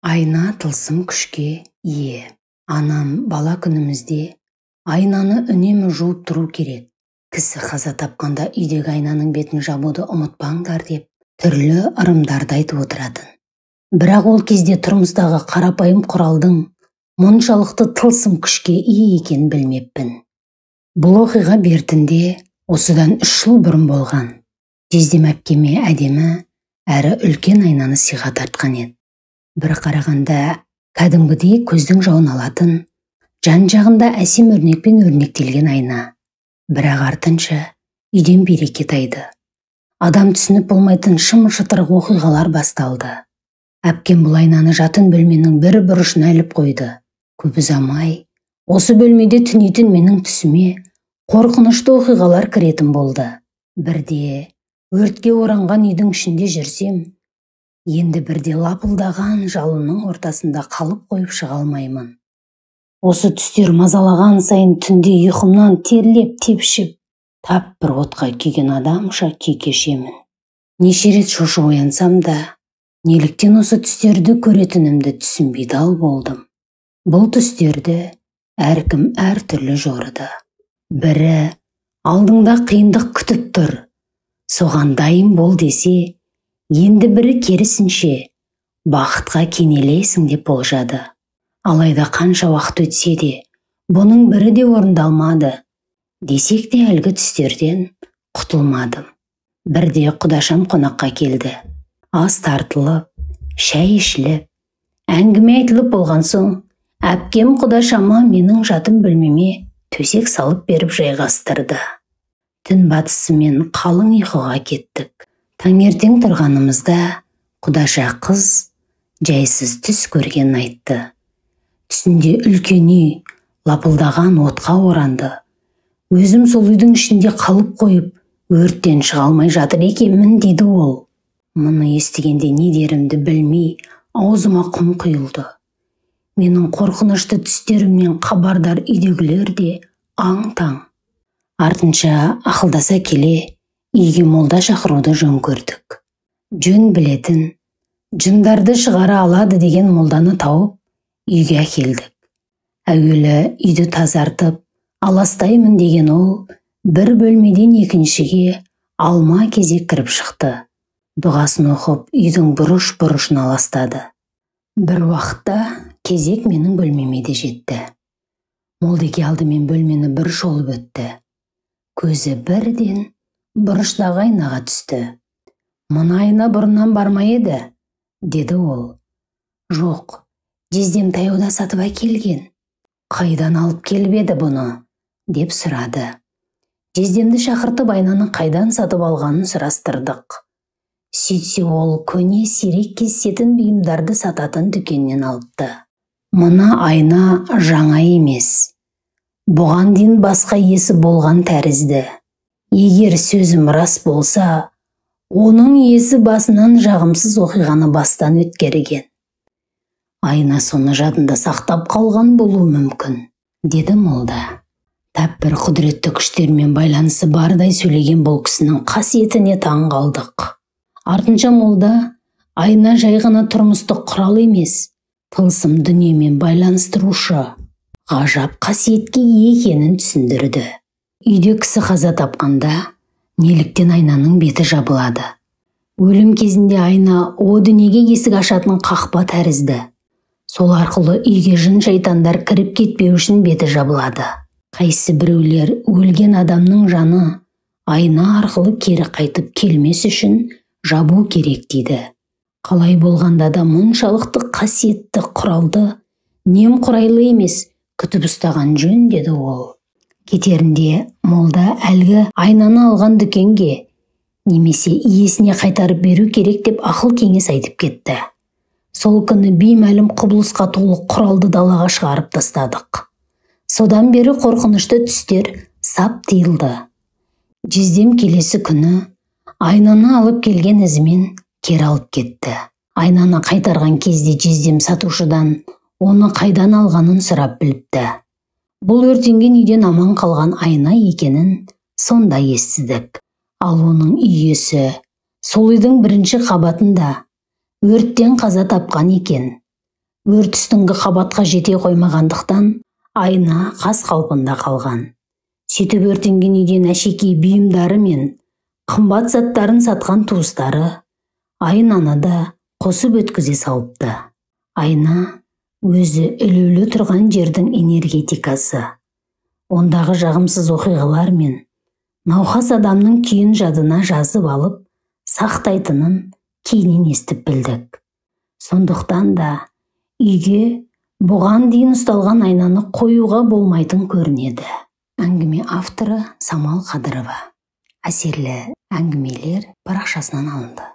Айна тылсым күшке ие. Анам бала күнімізде айнаны үнемі жуып тұру керек. Кісі қаза тапқанда үйдегі айнаның бетін жабуды ұмытпаңдар деп түрлі ырымдарды айтып отыратын. Бірақ ол кезде тұрмыстағы қарапайым құралдың мұншалықты тылсым күшке ие екенін білмеппін. Бұл оқиға бертінде осыдан 3 жыл бұрын болған. Жездем әпкеме әдемі әрі үлкен айнаны сыйға тартқан еді. Бір қарағанда кәдімгідей көздің жауын алатын, жан-жағында әсем өрнекпен өрнектелген айна. Бірақ артынша үйден береке тайды. Адам түсініп болмайтын шым-шытырық оқиғалар басталды. Әпкем бұл айнаны жатын бөлменің бір бұрышына іліп қойды. Көп ұзамай, осы бөлмеде түнейтін менің түсіме қорқынышты оқиғалар кіретін болды. Бірде өртке оранған үйдің ішінде жүрсем, енді бірде лапылдаған жалынның ортасында қалып қойып шыға алмаймын. Осы түстер мазалаған сайын түнде ұйқымнан терлеп тепшіп, тап бір отқа күйген адамша күй кешемін. Неше рет шошып оянсам да, неліктен осы түстерді көретінімді түсінбей дал болдым. Бұл түстерді әркім әртүрлі жорыды. Бірі алдыңда қиындық күтіп тұр, соған дайын бол десе, енді бірі керісінше бақытқа кенелесің деп болжады. Алайда қанша уақыт өтсе де, бұның бірі де орындалмады. Десек те әлгі түстерден құтылмадым. Бірде құдашам қонаққа келді. Ас тартылып, шәй ішіліп, әңгіме айтылып болған соң, әпкем құдашама менің жатын бөлмеме төсек салып беріп жайғастырды. Түн батысымен қалың ұйқыға кеттік. Таңертең тұрғанымызда құдаша қыз жайсыз түс көргенін айтты. Түсінде үлкен үй лапылдаған отқа оранды. Өзім сол үйдің ішінде қалып қойып, өрттен шыға алмай жатыр екенмін дейді ол. Мұны естігенде не дерімді білмей, аузыма құм құйылды. Менің қорқынышты түстерімнен хабардар үйдегілер де аң-таң. Артынша ақылдаса келе, үйге молда шақыруды жөн көрдік. Жөн білетін, жындарды шығара алады деген молданы тауып, үйге әкелдік. Әуелі үйді тазартып, аластаймын деген ол, бір бөлмеден екіншіге алма кезек кіріп шықты. Дұғасын оқып, үйдің бұрыш-бұрышын аластады. Бір уақытта кезек менің бөлмеме де жетті. Молдеке алдымен бөлмені бір шолып өтті. Көзі бірден бұрыштағы айнаға түсті. Мұны айна бұрыннан бармай еді, деді ол. Жоқ, жездем таяуда сатып әкелген. Қайдан алып келіп еді бұны, деп сұрады. Жездемді шақыртып айнаны қайдан сатып алғанын сұрастырдық. Сөйтсе ол көне сирек кездесетін бұйымдарды сататын дүкеннен алыпты. Мына айна жаңа емес. Бұған дейін басқа иесі болған тәрізді. Егер сөзім рас болса, оның иесі басынан жағымсыз оқиғаны бастан өткерген. Айна соны жадында сақтап қалған болуы мүмкін, деді молда. Тап бір құдіретті күштермен байланысы бардай сөйлеген бұл кісінің қасиетіне таң қалдық. Артынша молда айна жай ғана тұрмыстық құрал емес, тылсым дүниемен байланыстырушы ғажап қасиетке екенін түсіндірді. Үйде кісі қаза тапқанда неліктен айнаның беті жабылады. Өлім кезінде айна о дүниеге есік ашатын қақпа тәрізді. Сол арқылы үйге жын шайтандар кіріп кетпеу үшін беті жабылады. Қайсы біреулер өлген адамның жаны айна арқылы кері қайтып келмес үшін жабу керек дейді. Қалай болғанда да мұншалықты қасиетті құралды немқұрайлы емес күтіп ұстаған жөн, деді ол. Кетерінде молда әлгі айнаны алған дүкенге немесе иесіне қайтарып беру керек деп ақыл кеңес айтып кетті. Сол күні беймәлім құбылысқа толы құралды далаға шығарып тастадық. Содан бері қорқынышты түстер сап тиылды. Жездем келесі күні айнаны алып келген ізімен кері алып кетті. Айнаны қайтарған кезде жездем сатушыдан оны қайдан алғанын сұрап біліпті. Бұл өртенген үйден аман қалған айна екенін сонда естідік. Ал оның иесі сол үйдің бірінші қабатында өрттен қаза тапқан екен. өрт үстіңгі қабатқа жете қоймағандықтан Айна қас қалпында қалған. Сөйтіп өртенген үйден әшекей бұйымдары мен қымбат заттарын сатқан туыстары Айнаны да қосып өткізе салыпты. Айна өзі ілулі тұрған жердің энергетикасы, ондағы жағымсыз оқиғалар мен науқас адамның күйін жадына жазып алып, сақтайтынын кейіннен естіп білдік. Сондықтан да үйге бұған дейін ұсталған айнаны қоюға болмайтын көрінеді. Әңгіме авторы Самал Қадырова. Әсерлі әңгімелер парақшасынан алынды.